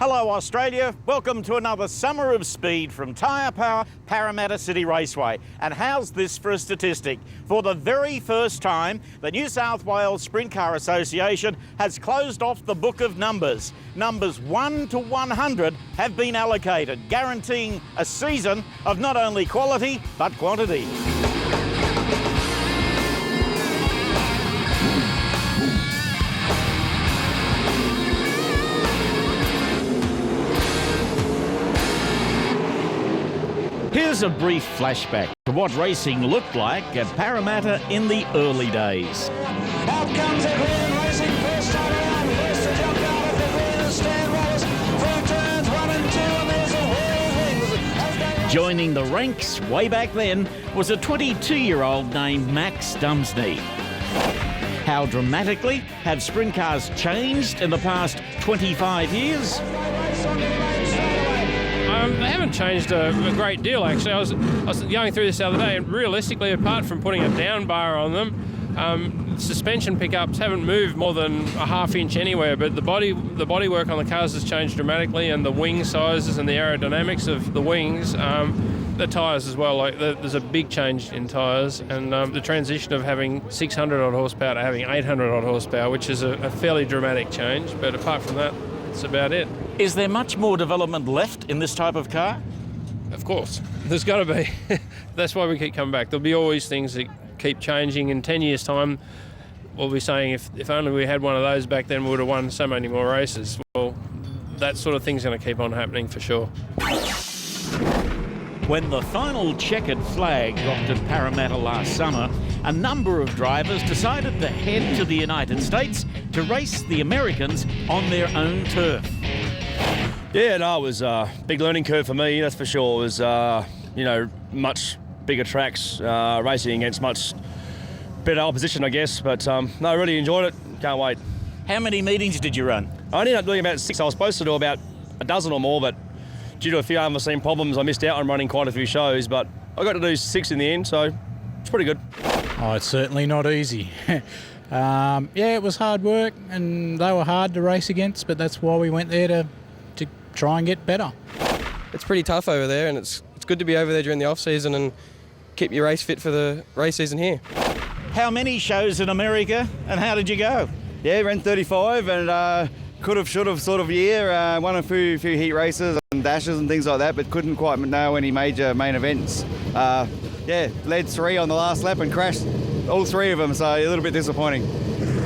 Hello Australia, welcome to another summer of speed from Tyre Power, Parramatta City Raceway. And how's this for a statistic? For the very first time, the New South Wales Sprintcar Association has closed off the book of numbers. Numbers 1 to 100 have been allocated, guaranteeing a season of not only quality, but quantity. Here's a brief flashback to what racing looked like at Parramatta in the early days. Out comes Edwin racing first time around, first to jump out of the green, Stan Wallace through turns 1 and 2, and there's a whirlwind. Joining the ranks way back then was a 22-year-old named Max Dumsney. How dramatically have sprint cars changed in the past 25 years? They haven't changed a great deal, actually. I was going through this the other day, and realistically, apart from putting a down bar on them, suspension pickups haven't moved more than a half-inch anywhere, but the bodywork on the cars has changed dramatically, and the wing sizes and the aerodynamics of the wings, the tyres as well. There's a big change in tyres, and the transition of having 600-odd horsepower to having 800-odd horsepower, which is a fairly dramatic change, but apart from that, that's about it. Is there much more development left in this type of car? Of course, there's got to be. That's why we keep coming back. There'll be always things that keep changing. In 10 years' time, we'll be saying if only we had one of those back then, we would have won so many more races. Well, that sort of thing's going to keep on happening for sure. When the final checkered flag dropped at Parramatta last summer, a number of drivers decided to head to the United States to race the Americans on their own turf. Yeah, no, it was a big learning curve for me, that's for sure. It was, much bigger tracks, racing against much better opposition, I guess. But, no, I really enjoyed it. Can't wait. How many meetings did you run? I ended up doing about 6. I was supposed to do about a dozen or more, but due to a few unforeseen problems, I missed out on running quite a few shows. But I got to do 6 in the end, so it's pretty good. Oh, it's certainly not easy. It was hard work, and they were hard to race against, but that's why we went there to try and get better. It's pretty tough over there, and it's good to be over there during the off-season and keep your race fit for the race season here. How many shows in America, and how did you go? Yeah, ran 35 and could have, should have sort of year. Won a few heat races and dashes and things like that, but couldn't quite nail any major main events. Led 3 on the last lap and crashed all 3 of them, so a little bit disappointing.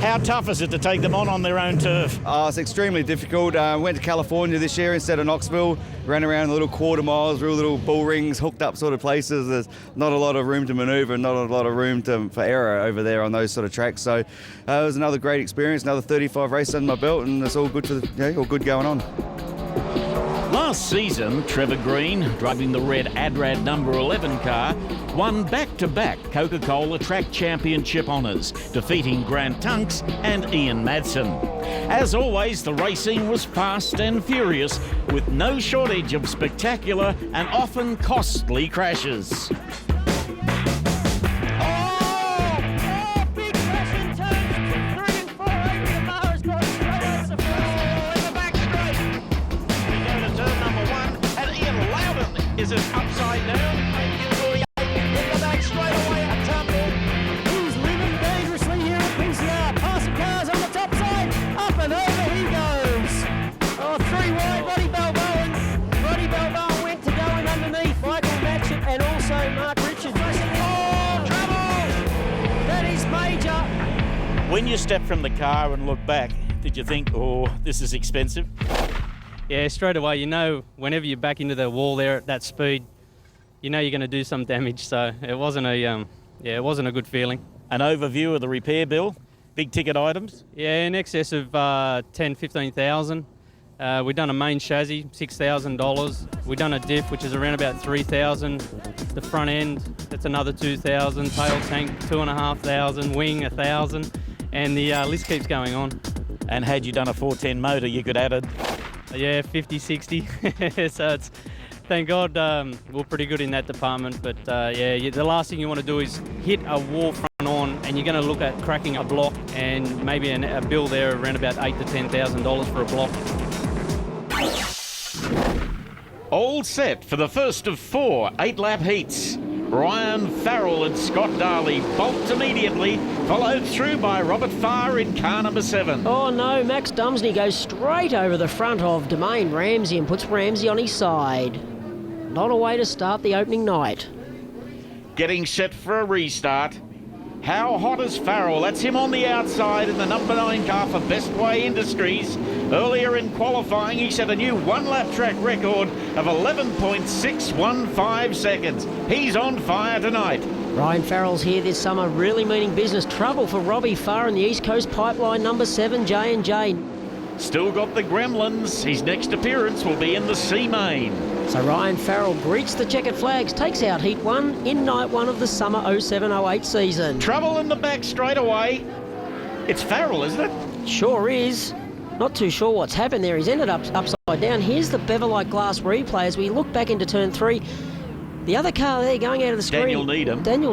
How tough is it to take them on their own turf? It's extremely difficult. Went to California this year instead of Knoxville. Ran around little quarter miles, real little bull rings, hooked up sort of places. There's not a lot of room to manoeuvre, not a lot of room for error over there on those sort of tracks. So it was another great experience, another 35 races under my belt, and it's all good all good going on. Last season, Trevor Green, driving the red Adrad number 11 car, won back-to-back Coca-Cola Track Championship honours, defeating Grant Tunks and Ian Madsen. As always, the racing was fast and furious, with no shortage of spectacular and often costly crashes. Is it upside down? In the back straight away at Tumbling. He's living dangerously here at PCR. Passing cars on the top side. Up and over he goes. 3 wide. Roddy Balboa went to go in underneath. Michael Matchett and also Mark Richards. Trouble! That is major. When you stepped from the car and looked back, did you think, oh, this is expensive? Yeah, straight away, whenever you're back into the wall there at that speed, you're going to do some damage. So it wasn't a good feeling. An overview of the repair bill, big ticket items? Yeah, in excess of 15,000. We've done a main chassis, $6,000. We've done a diff, which is around about 3,000. The front end, that's another 2,000. Tail tank, 2,500. Wing, 1,000. And the list keeps going on. And had you done a 410 motor, you could add it. Yeah, 50, 60. So thank God we're pretty good in that department. But the last thing you want to do is hit a wall front on, and you're going to look at cracking a block, and maybe a bill there around about $8,000 to $10,000 for a block. All set for the first of 4 8-lap heats. Ryan Farrell and Scott Darley bolt immediately, followed through by Robert Farr in car number 7. Oh no, Max Dumsney goes straight over the front of Domain Ramsey and puts Ramsey on his side. Not a way to start the opening night. Getting set for a restart. How hot is Farrell? That's him on the outside in the number 9 car for Bestway Industries. Earlier in qualifying, he set a new one-lap track record of 11.615 seconds. He's on fire tonight. Ryan Farrell's here this summer, really meaning business. Trouble for Robbie Farr in the East Coast Pipeline number 7, J&J. Still got the Gremlins. His next appearance will be in the C Main. So Ryan Farrell greets the checkered flags, takes out heat 1 in night 1 of the summer 07-08 season. Trouble in the back straight away. It's Farrell, isn't it? Sure is. Not too sure what's happened there. He's ended up upside down. Here's the Beverlite glass replay as we look back into turn 3. The other car there going out of the screen. Daniel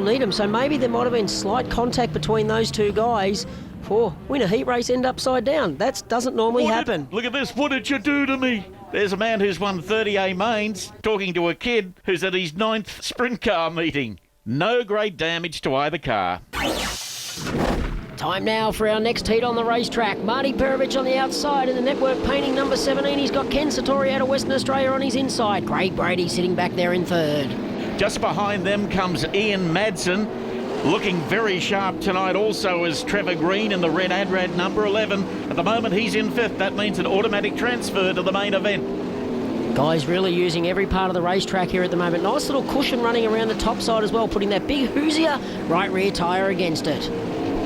Needham. So maybe there might have been slight contact between those two guys. For win a heat race, end upside down. That doesn't normally happen. Look at this. What did you do to me? There's a man who's won 30A mains talking to a kid who's at his 9th sprint car meeting. No great damage to either car. Time now for our next heat on the racetrack. Marty Perovich on the outside in the network painting number 17. He's got Ken Satori out of Western Australia on his inside. Craig Brady sitting back there in 3rd. Just behind them comes Ian Madsen. Looking very sharp tonight also is Trevor Green in the red Adrad number 11. At the moment he's in 5th. That means an automatic transfer to the main event. Guys really using every part of the racetrack here at the moment. Nice little cushion running around the top side as well, putting that big Hoosier right rear tyre against it.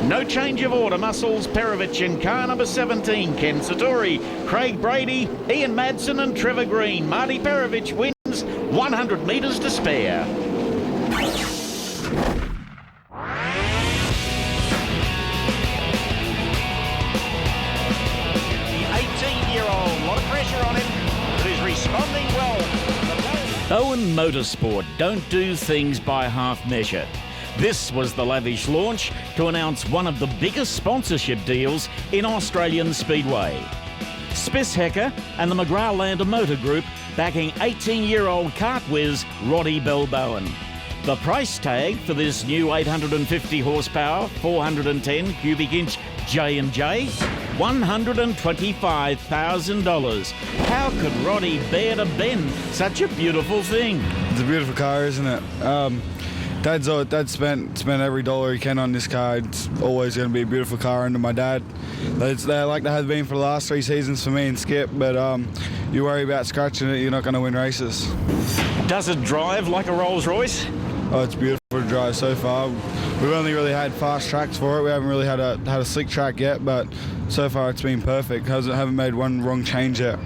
No change of order. Muscles, Perovich in car number 17. Ken Satori, Craig Brady, Ian Madsen and Trevor Green. Marty Perovich wins 100 metres to spare. Responding well. Owen Motorsport don't do things by half measure. This was the lavish launch to announce one of the biggest sponsorship deals in Australian Speedway. Spisshecker and the McGrath-Lander Motor Group backing 18-year-old kart whiz Roddy Belbowen. The price tag for this new 850 horsepower, 410 cubic inch J&J, $125,000. How could Roddy bear to bend such a beautiful thing? It's a beautiful car, isn't it? Dad spent every dollar he can on this car. It's always going to be a beautiful car under my dad. They like they have been for the last 3 seasons for me and Skip, but you worry about scratching it, you're not going to win races. Does it drive like a Rolls Royce? Oh, it's beautiful to drive so far. We've only really had fast tracks for it. We haven't really had a slick track yet, but so far it's been perfect. Haven't made one wrong change yet.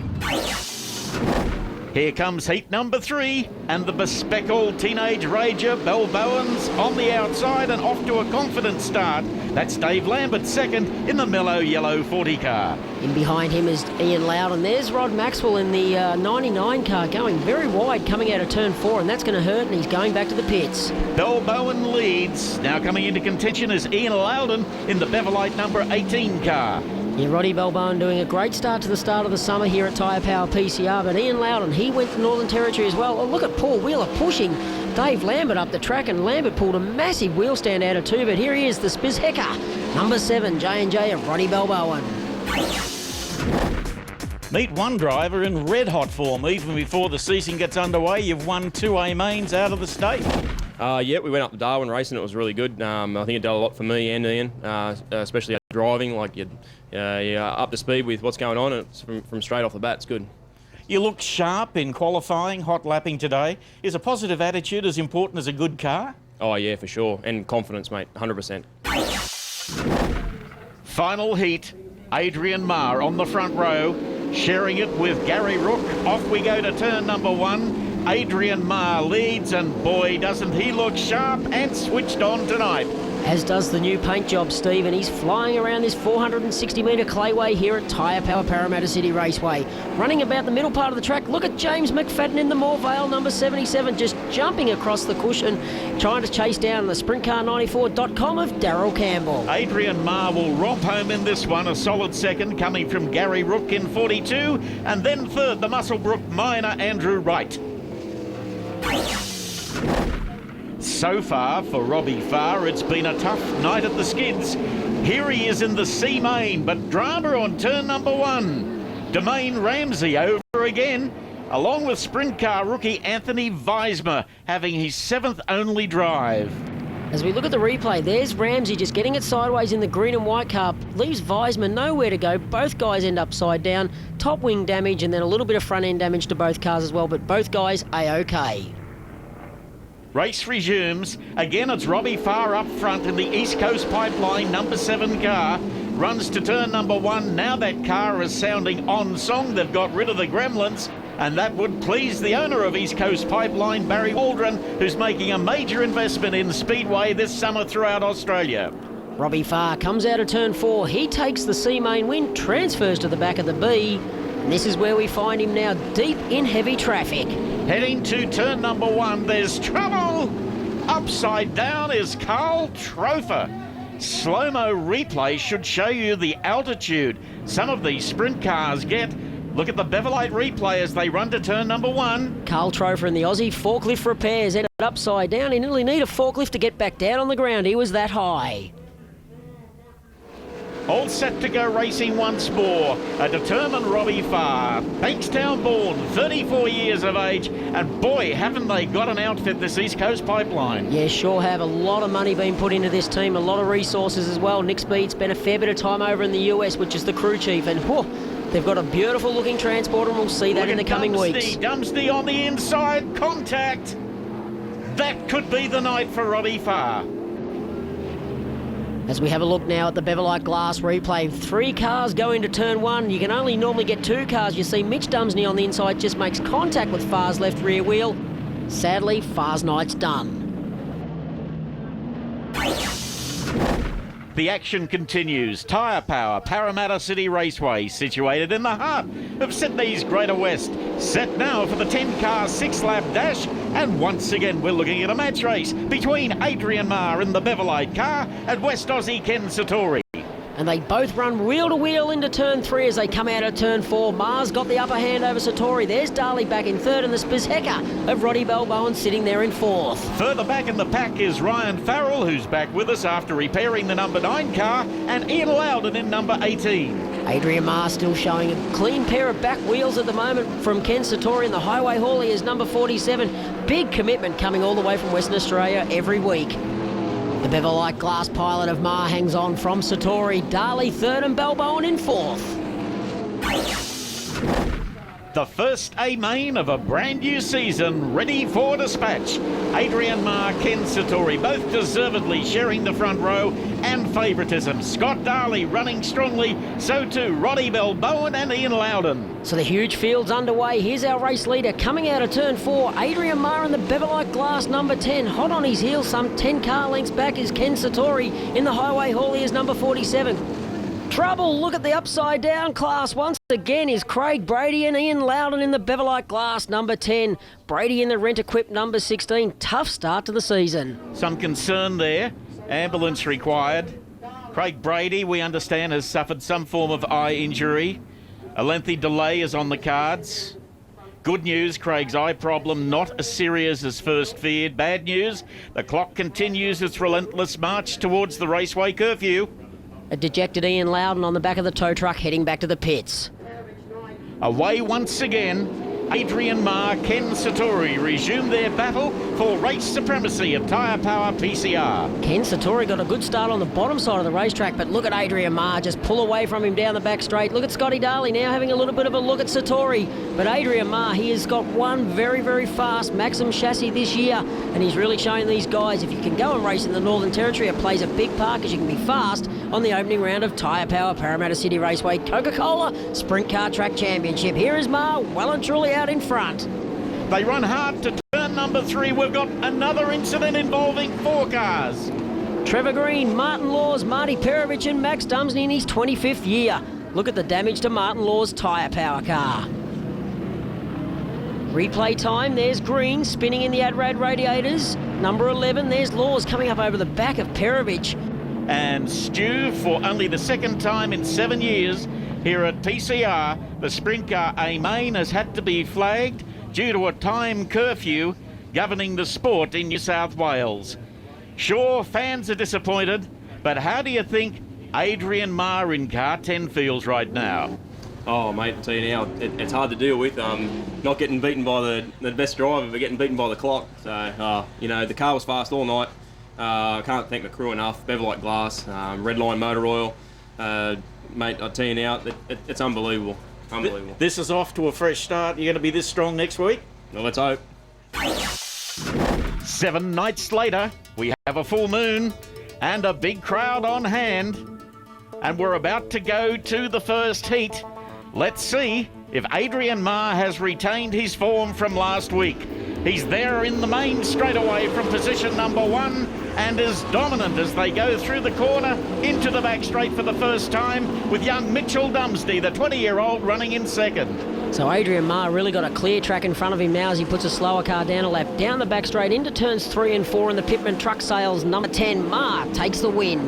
Here comes heat number 3, and the bespectacled teenage rager Belbowen's on the outside and off to a confident start. That's Dave Lambert second in the mellow yellow 40 car. In behind him is Ian Loudon. There's Rod Maxwell in the 99 car going very wide coming out of turn 4, and that's going to hurt, and he's going back to the pits. Belbowen leads. Now coming into contention is Ian Loudon in the Beverlite number 18 car. Yeah, Roddy Belbowen doing a great start to the start of the summer here at Tyre Power PCR, but Ian Loudon, he went to Northern Territory as well. Oh, look at Paul Wheeler pushing Dave Lambert up the track, and Lambert pulled a massive wheel stand out of 2, but here he is, the Spisshecker, number 7, J&J of Roddy Belbowen. Meet one driver in red-hot form. Even before the season gets underway, you've won 2A mains out of the state. Yeah, we went up to Darwin racing. It was really good. I think it did a lot for me and Ian, especially driving. Like you're up to speed with what's going on. It's from straight off the bat. It's good. You look sharp in qualifying, hot lapping today. Is a positive attitude as important as a good car? Oh yeah, for sure. And confidence, mate. 100%. Final heat. Adrian Marr on the front row, sharing it with Gary Rook. Off we go to turn number 1. Adrian Marr leads, and boy, doesn't he look sharp and switched on tonight. As does the new paint job, Steve, and he's flying around this 460-metre clayway here at Tyre Power Parramatta City Raceway. Running about the middle part of the track, look at James McFadden in the Moorvale, number 77, just jumping across the cushion, trying to chase down the Sprintcar94.com of Darryl Campbell. Adrian Marr will romp home in this one, a solid second coming from Gary Rook in 42, and then third, the Musselbrook miner Andrew Wright. So far for Robbie Farr, it's been a tough night at the skids. Here he is in the C main, but drama on turn number 1. Domain Ramsey over again, along with sprint car rookie Anthony Weismer having his 7th only drive. As we look at the replay, there's Ramsey just getting it sideways in the green and white car, leaves Weismer nowhere to go. Both guys end upside down, top wing damage and then a little bit of front end damage to both cars as well, but both guys A-OK. Race resumes. Again, it's Robbie Farr up front in the East Coast Pipeline number 7 car. Runs to turn number 1. Now that car is sounding on song. They've got rid of the gremlins, and that would please the owner of East Coast Pipeline, Barry Waldron, who's making a major investment in Speedway this summer throughout Australia. Robbie Farr comes out of turn 4. He takes the C main win, transfers to the back of the B. And this is where we find him now, deep in heavy traffic. Heading to turn number 1, there's trouble. Upside down is Carl Trofer. Slow-mo replay should show you the altitude some of these sprint cars get. Look at the Beverlite replay as they run to turn number 1. Carl Trofer and the Aussie forklift repairs ended upside down. He nearly need a forklift to get back down on the ground. He was that high. All set to go racing once more. A determined Robbie Farr. Bankstown born, 34 years of age, and boy, haven't they got an outfit, this East Coast Pipeline. Yeah, sure have. A lot of money being put into this team, a lot of resources as well. Nick Speed spent a fair bit of time over in the US, which is the crew chief, and whew, they've got a beautiful looking transporter, and we'll see that in the coming weeks. Dumsty on the inside, contact. That could be the night for Robbie Farr. As we have a look now at the Beverlite Glass replay, 3 cars go into turn 1. You can only normally get 2 cars. You see Mitch Dumsney on the inside just makes contact with Farr's left rear wheel. Sadly, Farr's night's done. The action continues. Tyre Power, Parramatta City Raceway, situated in the heart of Sydney's Greater West. Set now for the 10-car 6-lap dash. And once again, we're looking at a match race between Adrian Marr in the Beverlite car and West Aussie Ken Satori. And they both run wheel to wheel into turn 3 as they come out of turn 4. Marr's got the upper hand over Satori. There's Darley back in 3rd and the Spizhecker of Roddy Balboan sitting there in 4th. Further back in the pack is Ryan Farrell, who's back with us after repairing the number 9 car, and Ian Loudon in number 18. Adrian Marr still showing a clean pair of back wheels at the moment from Ken Satori, and the Highway Haulie is number 47. Big commitment coming all the way from Western Australia every week. The Beverlite Glass pilot of Marr hangs on from Satori. Darley 3rd and Balboan in 4th. The first A-main of a brand new season, ready for dispatch. Adrian Marr, Ken Satori, both deservedly sharing the front row and favouritism. Scott Darley running strongly, so too Roddy Balboan and Ian Loudon. So the huge field's underway. Here's our race leader coming out of turn 4. Adrian Marr in the Beverlite Glass number 10. Hot on his heels, some 10 car lengths back is Ken Satori. In the Highway Haulie is number 47. Trouble, look at the upside down class once again is Craig Brady and Ian Loudon in the Beverlite Glass number 10. Brady in the Rent-Equip number 16. Tough start to the season. Some concern there. Ambulance required. Craig Brady, we understand, has suffered some form of eye injury. A lengthy delay is on the cards. Good news, Craig's eye problem not as serious as first feared. Bad news, the clock continues its relentless march towards the raceway curfew. A dejected Ian Loudon on the back of the tow truck heading back to the pits. Away once again, Adrian Marr, Ken Satori resume their battle for race supremacy at Tyre Power PCR. Ken Satori got a good start on the bottom side of the racetrack, but look at Adrian Marr just pull away from him down the back straight. Look at Scotty Darley now having a little bit of a look at Satori. But Adrian Marr, he has got one very, very fast Maxim chassis this year, and he's really showing these guys if you can go and race in the Northern Territory, it plays a big part because you can be fast on the opening round of Tyre Power Parramatta City Raceway Coca-Cola Sprint Car Track Championship. Here is Marr, well and truly out in front. They run hard to turn number 3. We've got another incident involving 4 cars. Trevor Green, Martin Laws, Marty Perovich and Max Dumsney in his 25th year. Look at the damage to Martin Laws' tyre power car. Replay time, there's Green spinning in the Adrad radiators. Number 11, there's Laws coming up over the back of Perovich. And Stu, for only the second time in 7 years here at PCR, the Sprintcar A Main has had to be flagged due to a time curfew governing the sport in New South Wales. Sure, fans are disappointed, but how do you think Adrian Marr in car 10 feels right now? Oh, mate, I'll tell you now, it's hard to deal with. Not getting beaten by the best driver, but getting beaten by the clock. So, you know, the car was fast all night. I can't thank the crew enough. Beverlite glass, Redline motor oil. Mate, I'll tell you now, it's unbelievable. Unbelievable. This is off to a fresh start. You're going to be this strong next week? Well, let's hope. 7 nights later, we have a full moon and a big crowd on hand. And we're about to go to the first heat. Let's see if Adrian Marr has retained his form from last week. He's there in the main straightaway from position number 1 and is dominant as they go through the corner into the back straight for the first time, with young Mitchell Dumsney, the 20-year-old, running in second. So Adrian Marr really got a clear track in front of him now as he puts a slower car down a lap, down the back straight into turns 3 and 4 in the Pitman Truck Sales. Number 10, Marr takes the win.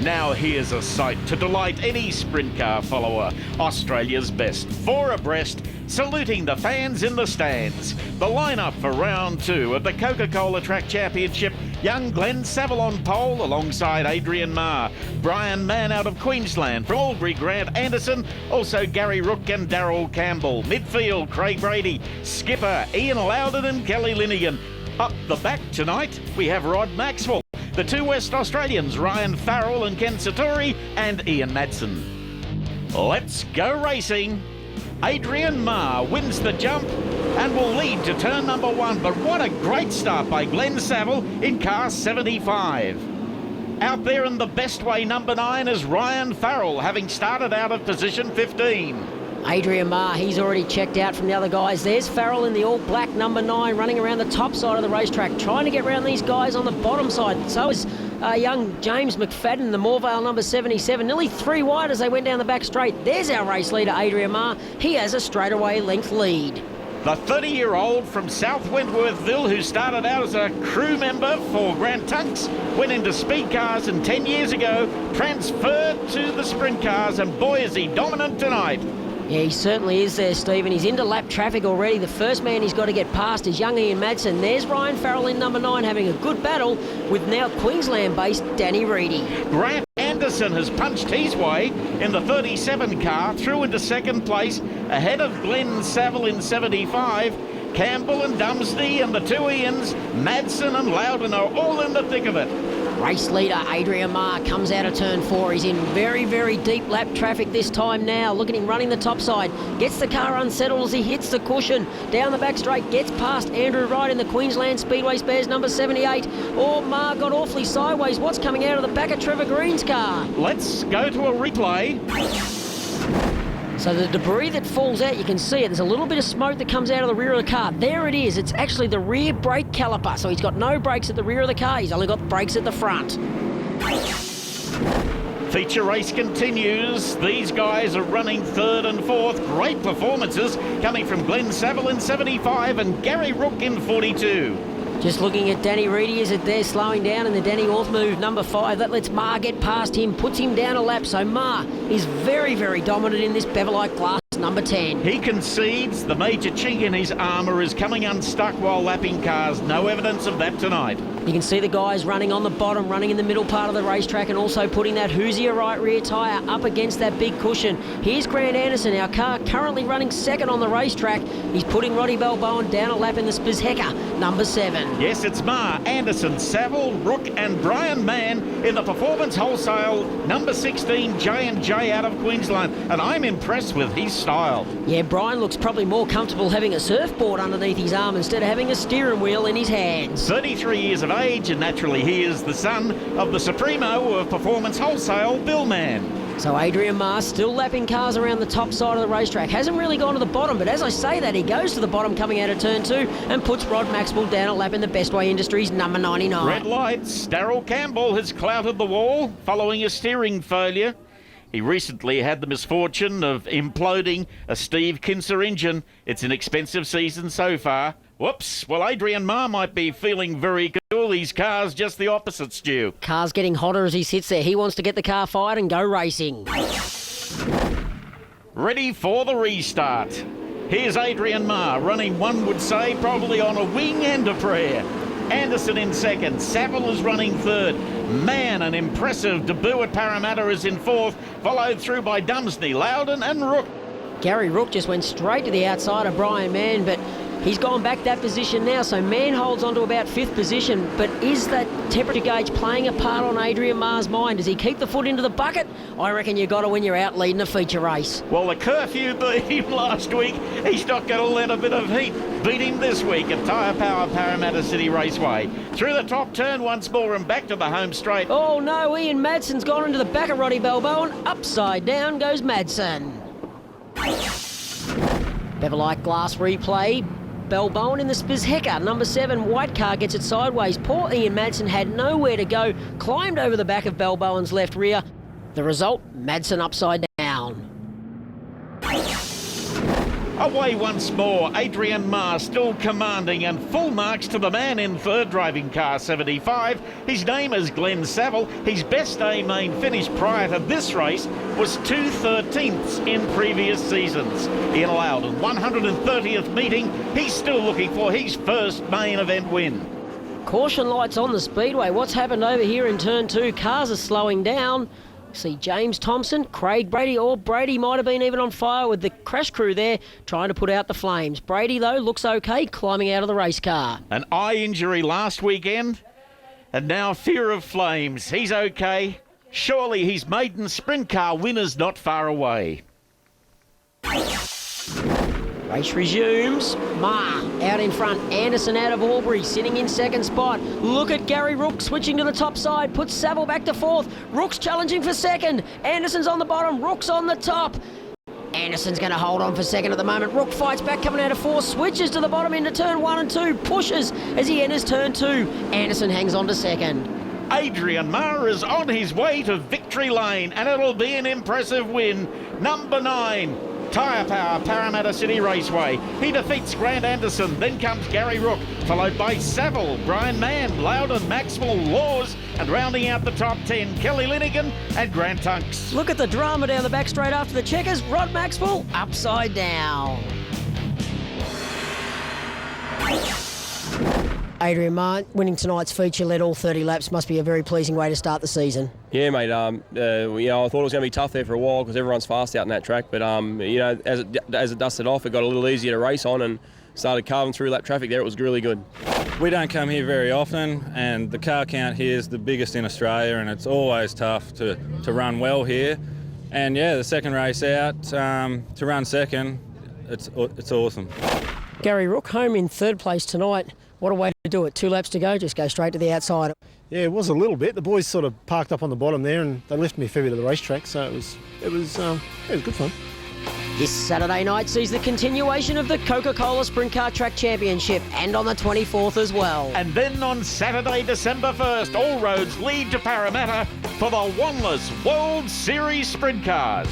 Now here's a sight to delight any sprint car follower. Australia's best, 4 abreast, saluting the fans in the stands. The lineup for round 2 of the Coca-Cola Track Championship. Young Glenn Saville on pole alongside Adrian Marr. Brian Mann out of Queensland. From Albury, Grant Anderson. Also Gary Rook and Darryl Campbell. Midfield, Craig Brady. Skipper, Ian Loudon and Kelly Linigan. Up the back tonight, we have Rod Maxwell. The 2 West Australians, Ryan Farrell and Ken Satori, and Ian Madsen. Let's go racing. Adrian Marr wins the jump and will lead to turn number 1. But what a great start by Glenn Saville in car 75. Out there in the best way, number 9 is Ryan Farrell, having started out of position 15. Adrian Marr, he's already checked out from the other guys. There's Farrell in the all-black number 9 running around the top side of the racetrack, trying to get around these guys on the bottom side. So is young James McFadden, the Morvale number 77, nearly 3 wide as they went down the back straight. There's our race leader, Adrian Marr. He has a straightaway length lead. The 30-year-old from South Wentworthville, who started out as a crew member for Grant Tunks, went into speed cars and 10 years ago transferred to the sprint cars, and boy is he dominant tonight. Yeah, he certainly is there, Stephen. He's into lap traffic already. The first man he's got to get past is young Ian Madsen. There's Ryan Farrell in number 9 having a good battle with now Queensland-based Danny Reedy. Grant Anderson has punched his way in the 37 car through into second place ahead of Glenn Saville in 75. Campbell and Dumsney and the 2 Ians, Madsen and Loudon are all in the thick of it. Race leader Adrian Marr comes out of turn 4. He's in very, very deep lap traffic this time now. Look at him running the top side. Gets the car unsettled as he hits the cushion. Down the back straight, gets past Andrew Wright in the Queensland Speedway Spares number 78. Oh, Marr got awfully sideways. What's coming out of the back of Trevor Green's car? Let's go to a replay. So the debris that falls out, you can see it. There's a little bit of smoke that comes out of the rear of the car. There it is. It's actually the rear brake caliper. So he's got no brakes at the rear of the car. He's only got brakes at the front. Feature race continues. These guys are running 3rd and 4th. Great performances coming from Glenn Saville in 75 and Gary Rook in 42. Just looking at Danny Reedy, is it there slowing down in the Danny Orth move, number 5. That lets Marr get past him, puts him down a lap. So Marr is very, very dominant in this Beverlite glass, number 10. He concedes the major chink in his armour is coming unstuck while lapping cars. No evidence of that tonight. You can see the guys running on the bottom, running in the middle part of the racetrack, and also putting that Hoosier right rear tyre up against that big cushion. Here's Grant Anderson, our car currently running 2nd on the racetrack. He's putting Roddy Balboan down a lap in the Spizhecker, number 7. Yes, it's Marr, Anderson, Saville, Rook and Brian Mann in the Performance Wholesale number 16 J&J out of Queensland, and I'm impressed with his style. Yeah, Brian looks probably more comfortable having a surfboard underneath his arm instead of having a steering wheel in his hands. 33 years of age, and naturally he is the son of the Supremo of Performance Wholesale, Bill Mann. So Adrian Marr still lapping cars around the top side of the racetrack. Hasn't really gone to the bottom, but as I say that, he goes to the bottom coming out of turn 2 and puts Rod Maxwell down a lap in the Bestway Industries number 99. Red lights. Darryl Campbell has clouted the wall following a steering failure. He recently had the misfortune of imploding a Steve Kinser engine. It's an expensive season so far. Whoops. Well, Adrian Marr might be feeling very cool. His car's just the opposite, Stu. Car's getting hotter as he sits there. He wants to get the car fired and go racing. Ready for the restart. Here's Adrian Marr running, one would say, probably on a wing and a prayer. Anderson in second. Saville is running third. Man, an impressive debut at Parramatta is in fourth, followed through by Dumsney, Loudon and Rook. Gary Rook just went straight to the outside of Brian Mann, but he's gone back that position now, so Mann holds on to about 5th position. But is that temperature gauge playing a part on Adrian Marr's mind? Does he keep the foot into the bucket? I reckon you got to when you're out leading a feature race. Well, the curfew beat him last week. He's not going to let a bit of heat beat him this week at Tyre Power Parramatta City Raceway. Through the top turn once more and back to the home straight. Oh no, Ian Madson's gone into the back of Roddy Balboa. Upside down goes Madsen. Beverlite glass replay. Balboa in the Spizhecker. Number 7, white car gets it sideways. Poor Ian Madsen had nowhere to go. Climbed over the back of Balboa's left rear. The result, Madsen upside down. Away once more, Adrian Marr still commanding, and full marks to the man in third, driving car 75. His name is Glenn Saville. His best A-main finish prior to this race was 2/13ths in previous seasons. In Loudon, 130th meeting, he's still looking for his first main event win. Caution lights on the speedway. What's happened over here in turn 2? Cars are slowing down. See James Thompson, Craig Brady, or Brady might have been even on fire with the crash crew there trying to put out the flames. Brady, though, looks okay climbing out of the race car. An eye injury last weekend, and now fear of flames. He's okay. Surely his maiden sprint car winner's not far away. Race resumes. Marr out in front. Anderson out of Albury, sitting in second spot. Look at Gary Rook switching to the top side. Puts Saville back to 4th. Rook's challenging for second. Anderson's on the bottom. Rook's on the top. Anderson's going to hold on for second at the moment. Rook fights back coming out of 4. Switches to the bottom into turn 1 and 2. Pushes as he enters turn 2. Anderson hangs on to second. Adrian Marr is on his way to victory lane, and it'll be an impressive win. Number 9. Tyre Power Parramatta City Raceway. He defeats Grant Anderson. Then comes Gary Rook, followed by Saville, Brian Mann, Loudon, Maxwell, Laws, and rounding out the top 10, Kelly Linigan and Grant Tunks. Look at the drama down the back straight after the checkers. Rod Maxwell upside down. Adrian Marr winning tonight's feature, led all 30 laps. Must be a very pleasing way to start the season. Yeah, mate. I thought it was going to be tough there for a while because everyone's fast out in that track. But as it dusted off, it got a little easier to race on and started carving through lap traffic there. It was really good. We don't come here very often, and the car count here is the biggest in Australia, and it's always tough to run well here. And yeah, the second race out to run second, it's awesome. Gary Rook home in third place tonight. What a way to do it. 2 laps to go, just go straight to the outside. Yeah, it was a little bit. The boys sort of parked up on the bottom there and they left me a fair bit of the racetrack, so it was good fun. This Saturday night sees the continuation of the Coca-Cola Sprintcar Track Championship, and on the 24th as well. And then on Saturday, December 1st, all roads lead to Parramatta for the Wanless World Series Sprint Cars.